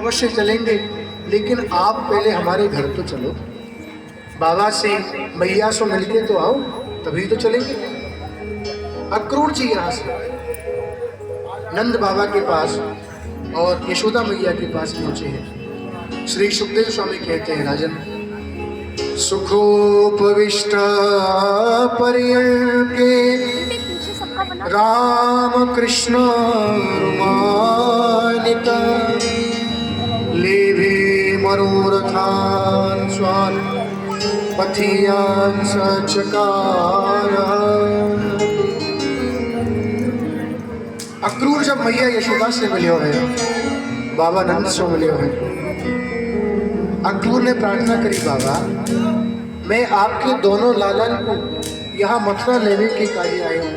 अवश्य चलेंगे, लेकिन आप पहले हमारे घर तो चलो, बाबा से मैया से मिलके तो आओ, तभी तो चलेंगे। अक्रूर जी यहाँ से नंद बाबा के पास और यशोदा मैया के पास पहुंचे हैं। श्री सुखदेव स्वामी कहते हैं, राजन सुखोपविष्ट पर्यंके राम कृष्ण रुमानिता लेभे मनोरथान स्वान पथियान सचकार। अक्रूर जब मैया यशोदा से मिले हुए, बाबा नंद से मिले हुए, अक्रूर ने प्रार्थना करी, बाबा मैं आपके दोनों लालन को यहाँ मथुरा लेने के कार्य आए हूँ।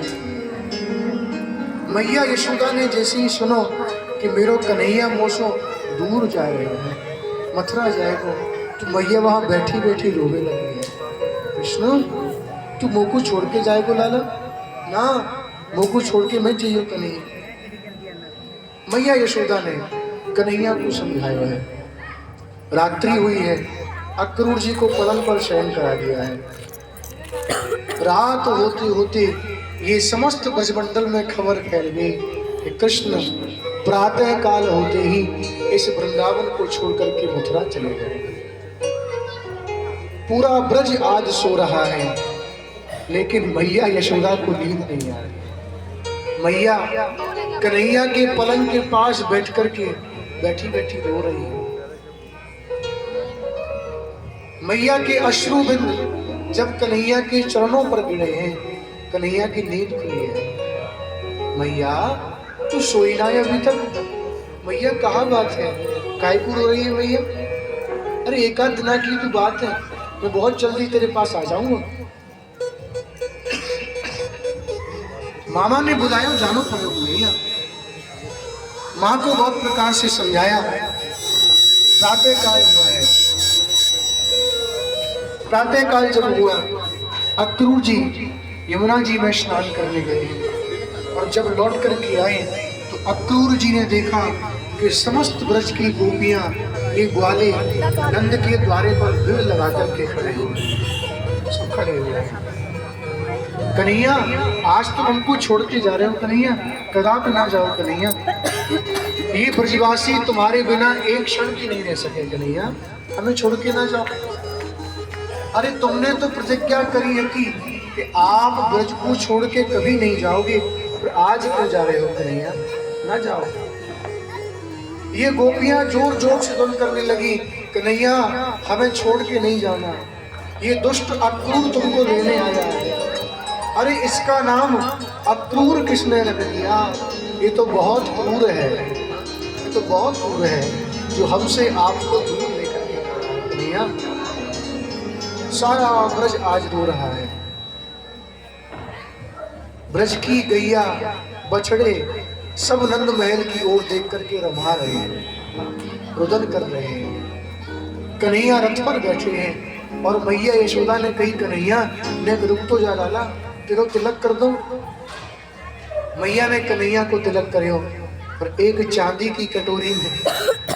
मैया यशोदा ने जैसे ही सुनो कि मेरो कन्हैया मोसो दूर जा रहे हैं, मथुरा जाएगो, तो मैया वहाँ बैठी बैठी रोने लगी है। कृष्ण तू मोको छोड़ के जाएगो लाला? ना, मोको छोड़ के मैं चाहिए कन्हैया। मैया यशोदा ने कन्हैया को समझाया है। रात्रि हुई है, अक्रूर जी को पलंग पर शयन करा दिया है। रात होते होते ये समस्त ब्रजमंडल में खबर फैल गई कि कृष्ण प्रातः काल होते ही इस वृंदावन को छोड़ करके मथुरा चले गए। पूरा ब्रज आज सो रहा है, लेकिन मैया यशोदा को नींद नहीं आ रही। मैया कन्हैया के पलंग के पास बैठ करके बैठी बैठी रो रही है। मैया के अश्रु बिंद जब कन्हैया के चरणों पर गिरे हैं, कन्हैया की नींद खुली है। मैया तू सोई ना है अभी तक? मैया कहाँ बात है, काय को रो रही है मैया? अरे एक आध दिना की तो बात है, मैं बहुत जल्दी तेरे पास आ जाऊंगा। मामा ने बुलाया, जानो पड़ेगा मैया। माँ को बहुत प्रकार से समझाया। प्रातः काल हुआ है। प्रातः काल जब हुआ, अक्रूर जी यमुना जी में स्नान करने गए और जब लौट करके आए तो अक्रूर जी ने देखा कि समस्त ब्रज की गोपियां ये ग्वाले नंद के द्वारे पर भीड़ लगा करके खड़े हुए हैं। कन्हैया आज तो हमको छोड़ के जा रहे हो कन्हैया, कदापि ना जाओ कन्हैया, ये ब्रजवासी तुम्हारे बिना एक क्षण की नहीं रह सके कन्हैया, हमें छोड़ के ना जाओ। अरे तुमने तो प्रतिज्ञा करी है कि आप ब्रज को छोड़ के कभी नहीं जाओगे, पर आज क्यों जा रहे हो कन्हैया, ना जाओ। ये गोपियां जोर जोर से ध्वनि करने लगी, कन्हैया हमें छोड़ के नहीं जाना, ये दुष्ट अक्रूर तुमको लेने आया है। अरे इसका नाम अक्रूर किसने रख दिया? ये तो बहुत क्रूर है, ये तो बहुत क्रूर है जो हमसे आपको दूर लेकर के कन्हैया। सारा ब्रज आज रो रहा है। ब्रज की गैया बछड़े सब नंद महल की ओर देख करके रमा रहे हैं, रुदन कर रहे हैं। कन्हैया रथ पर बैठे हैं और मैया यशोदा ने कही, कन्हैया ने रुक तो जा लाला, तेरो तिलक कर दो। मैया ने कन्हैया को तिलक करो और एक चांदी की कटोरी में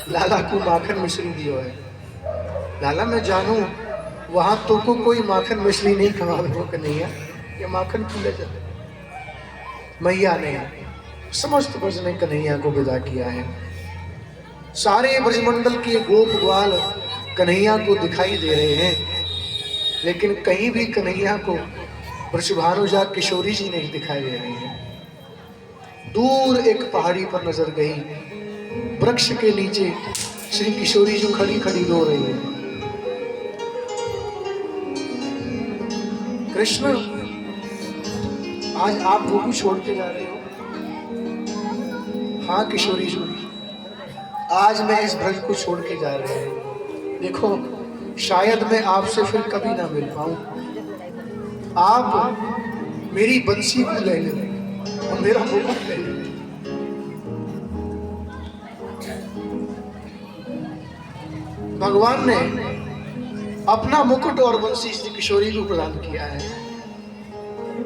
लाला को माखन मिश्री दियो है। लाला मैं जानू वहां तो को कोई माखन मिश्री नहीं खवावे हो कन्हैया, ये माखन पी ले जाते। मैया ने समस्त ब्रज ने कन्हैया को विदा किया है। सारे ब्रजमंडल के गोप ग्वाल कन्हैया को दिखाई दे रहे हैं, लेकिन कहीं भी कन्हैया को वृषभानुजा किशोरी जी नहीं दिखाई दे रही है। दूर एक पहाड़ी पर नजर गई, वृक्ष के नीचे श्री किशोरी जी खड़ी खड़ी रो रही है। कृष्ण आज आप गोपी छोड़ के जा रहे हो? हाँ किशोरी जी, आज मैं इस ब्रज को छोड़ के जा रहे हैं। देखो शायद मैं आपसे फिर कभी ना मिल पाऊं। आप मेरी बंसी को ले लें और मेरा मुकुट ले लें। भगवान ने अपना मुकुट और बंसी श्री किशोरी को प्रदान किया है।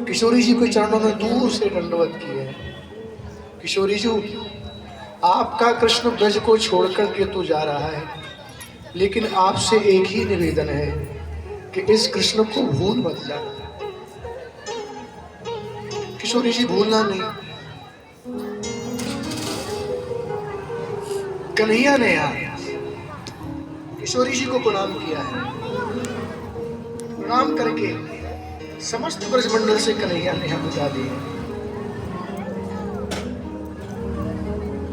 किशोरी जी के चरणों में दूर से दंडवत किए हैं। किशोरी जी आपका कृष्ण ब्रज को छोड़ करके तो जा रहा है, लेकिन आपसे एक ही निवेदन है कि इस कृष्ण को भूल मत जाना। किशोरी जी भूलना नहीं। कन्हैया ने यहाँ किशोरी जी को प्रणाम किया है। प्रणाम करके समस्त ब्रजमंडल से कन्हैया ने यहाँ बुझा दिए।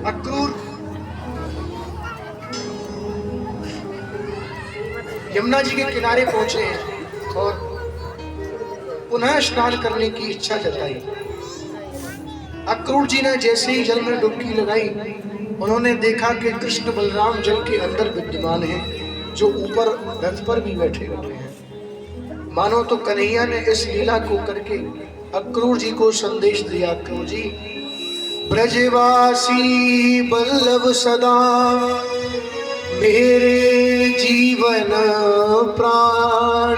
अक्रूर यमुना जी के किनारे पहुंचे हैं और पुनः स्नान करने की इच्छा जताई। अक्रूर जी ने जैसे ही जल में डुबकी लगाई, उन्होंने देखा कि कृष्ण बलराम जल के अंदर विद्यमान हैं, जो ऊपर रथ पर भी बैठे हुए हैं। मानो तो कन्हैया ने इस लीला को करके अक्रूर जी को संदेश दिया, अक्रूर जी ब्रजवासी बल्लभ सदा मेरे जीवन प्राण,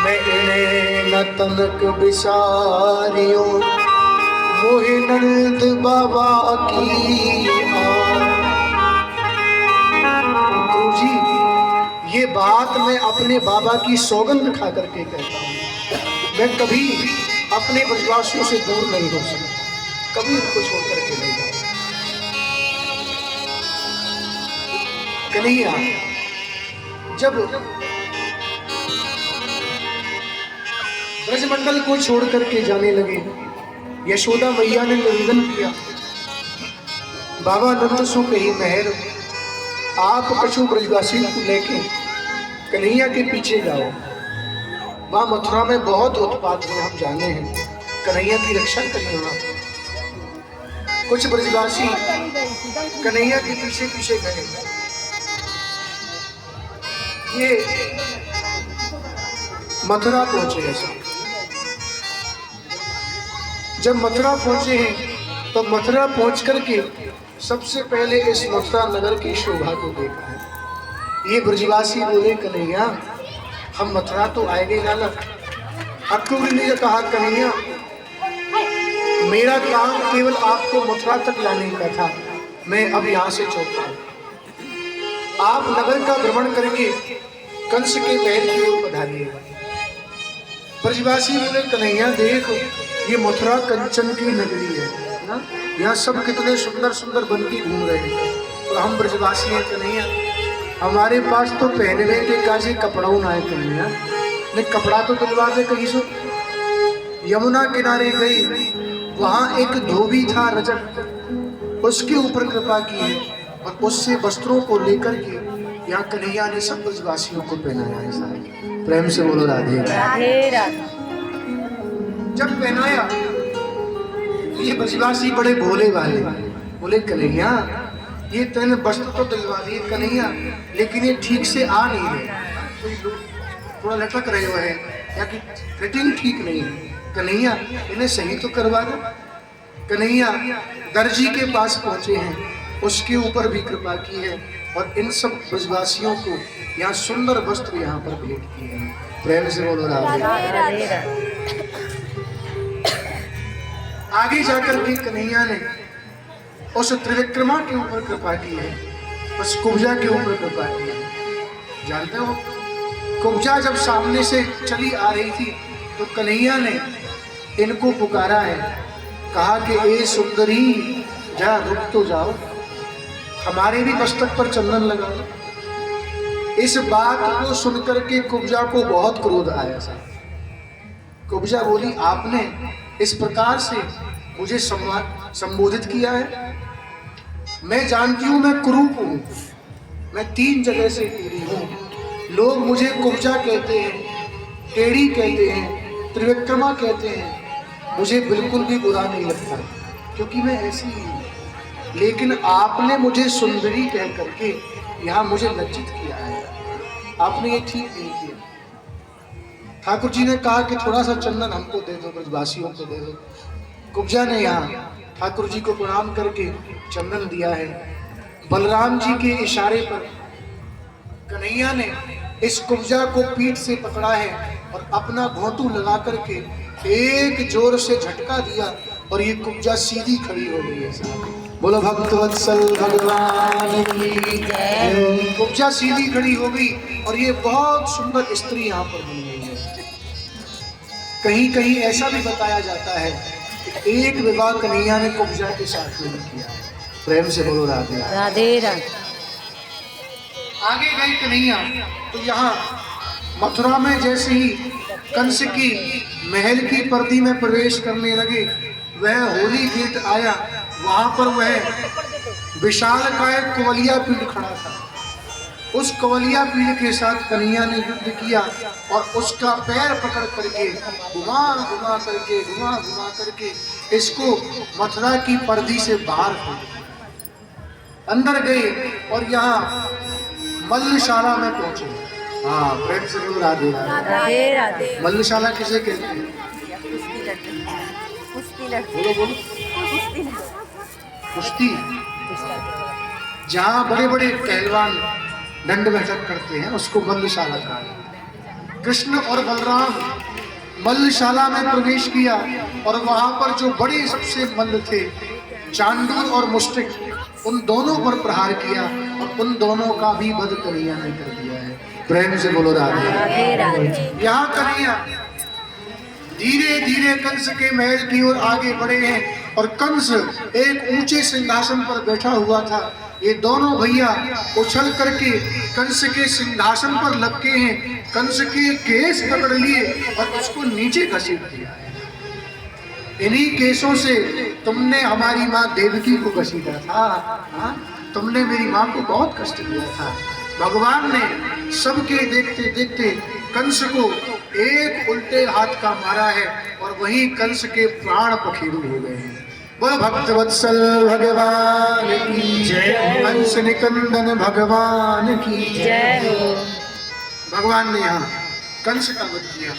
मैं इन्हें न तनक बिसारियो मोहे नंद बाबा की जी। ये बात मैं अपने बाबा की सौगंध खा करके कहता हूँ, मैं कभी अपने ब्रजवासियों से दूर नहीं हो सकता, कभी उनको छोड़ करके नहीं जाऊंगा। कन्हैया जब ब्रजमंडल को छोड़ करके जाने लगे, यशोदा मैया ने निवेदन किया, बाबा नंद सो कही मेहर, आप कछु ब्रजवासी को लेके कन्हैया के पीछे जाओ। वहां मथुरा में बहुत उत्पात हुए, हम जाने हैं, कन्हैया की रक्षा करिए। वहां कुछ ब्रजवासी कन्हैया के पीछे पीछे गए। ये मथुरा पहुंचे हैं। जब मथुरा पहुंचे हैं तो मथुरा पहुंच करके सबसे पहले इस मथुरा नगर की शोभा को देखा है। ये ब्रजवासी बोले, कन्हैया हम मथुरा तो आएंगे ना। अक्रूर ने कहा, कन्हैया मेरा काम केवल आपको मथुरा तक लाने का था, मैं अब यहाँ से चलता हूँ। आप नगर का भ्रमण करके कंस के महल की ओर पधारिएगा। ब्रजवासी बोले, कन्हैया देख, ये मथुरा कंचन की नगरी है ना, यहाँ सब कितने सुंदर सुंदर बन के घूम रहे हैं, और हम ब्रजवासी हैं कन्हैया, हमारे पास तो पहनने के काजे कपड़ा ना है कन्हैया, ने कपड़ा तो दिलवा दे कहीं से। यमुना किनारे गई, वहां एक धोबी था रजक, उसके ऊपर कृपा की है और उससे वस्त्रों को लेकर के यहाँ कन्हैया ने सब ब्रजवासियों को पहनाया है। सारे प्रेम से बोलो राधे राधे। जब पहनाया ये ब्रजवासी बड़े भोले वाले बोले, कन्हैया ये तेने वस्त्र तो दिलवा दिए कन्हैया, लेकिन ये ठीक से आ नहीं रहे, थोड़ा लटक रहे हुए हैं, या कि फिटिंग ठीक नहीं है। कन्हैया इन्हें सही तो करवा दो। कन्हैया दर्जी के पास पहुंचे हैं, उसके ऊपर भी कृपा की है और इन सब ब्रजवासियों को यहाँ सुंदर वस्त्र यहाँ पर भेंट किए हैं। प्रेम से बोलो राधे। आगे जाकर के कन्हैया ने उस त्रिविक्रमा के ऊपर कृपा की है, उस कुब्जा के ऊपर कृपा की है। जानते हो, कुब्जा जब सामने से चली आ रही थी तो कन्हैया ने इनको पुकारा है, कहा कि ए सुंदरी जा रुक तो जाओ, हमारे भी मस्तक पर चंदन लगा। इस बात को सुनकर के कुब्जा को बहुत क्रोध आया। कुब्जा बोली, आपने इस प्रकार से मुझे संबोधित किया है, मैं जानती हूँ मैं कुरूप हूँ, मैं 3 जगह से टेढ़ी हूँ। लोग मुझे कुब्जा कहते हैं, टेढ़ी कहते हैं, त्रिविक्रमा कहते हैं, मुझे बिल्कुल भी बुरा नहीं लगता क्योंकि मैं ऐसी ही हूँ, लेकिन आपने मुझे सुंदरी कह करके यहाँ मुझे लज्जित किया है, आपने ये ठीक नहीं किया। ठाकुर जी ने कहा कि थोड़ा सा चंदन हमको दे दो, ब्रजवासियों को दे दो। कुब्जा ने यहाँ ठाकुर जी को प्रणाम करके चंदन दिया है। बलराम जी के इशारे पर कन्हैया ने इस कुब्जा को पीठ से पकड़ा है और अपना घोंटू लगा करके एक जोर से झटका दिया और ये कुब्जा सीधी खड़ी हो गई है। बोलो भक्तवत्सल भगवान की जय। कुब्जा सीधी खड़ी हो गई और ये बहुत सुंदर स्त्री यहाँ पर बन गई है। कहीं कहीं ऐसा भी बताया जाता है कि एक विवाह कन्हैया ने कुब्जा के साथ में किया। प्रेम से बोलो राधे राधे राधे। आगे गए कन्हैया तो यहाँ मथुरा में जैसे ही कंस की महल की पर्दी में प्रवेश करने लगे, वह होली गेट आया, वहां पर वह विशाल का एक कुवलिया पीड़ खड़ा था। उस कवलिया पीड़ के साथ कन्हैया ने युद्ध किया और उसका पैर पकड़ करके घुमा घुमा करके इसको मथुरा की पर्दी से बाहर अंदर गए और यहाँ मल्लशाला में पहुंचे। हाँ, प्रेम से बोलो राधे राधे राधे। मल्लशाला किसे कहते हैं? बोलो बोलो। कुश्ती, जहाँ बड़े बड़े पहलवान दंड बैठक करते हैं उसको मल्लशाला कहा है। कृष्ण और बलराम मल्लशाला में प्रवेश किया और वहां पर जो बड़े सबसे मल्ल थे, चांडूल और मुष्टिक, उन दोनों पर प्रहार किया और उन दोनों का भी वध कन्हैया ने कर दिया है। प्रेम से बोलो राधे राधे। यहाँ कन्हैया धीरे धीरे कंस के महल की ओर आगे बढ़े हैं और कंस एक ऊंचे सिंहासन पर बैठा हुआ था। ये दोनों भैया उछल करके कंस के सिंहासन पर लपके हैं, कंस के केस पकड़ लिए और उसको नीचे घसीट दिया। इन्हीं केसों से तुमने हमारी माँ देवकी को घसीटा था। हाँ? तुमने मेरी माँ को बहुत कष्ट दिया था। भगवान ने सबके देखते देखते कंस को एक उल्टे हाथ का मारा है और वहीं कंस के प्राण पखेरु हो गए हैं। बोल भक्तवत्सल भगवान की जय, कंस निकंदन भगवान की जय। भगवान ने यहाँ कंस का वध किया।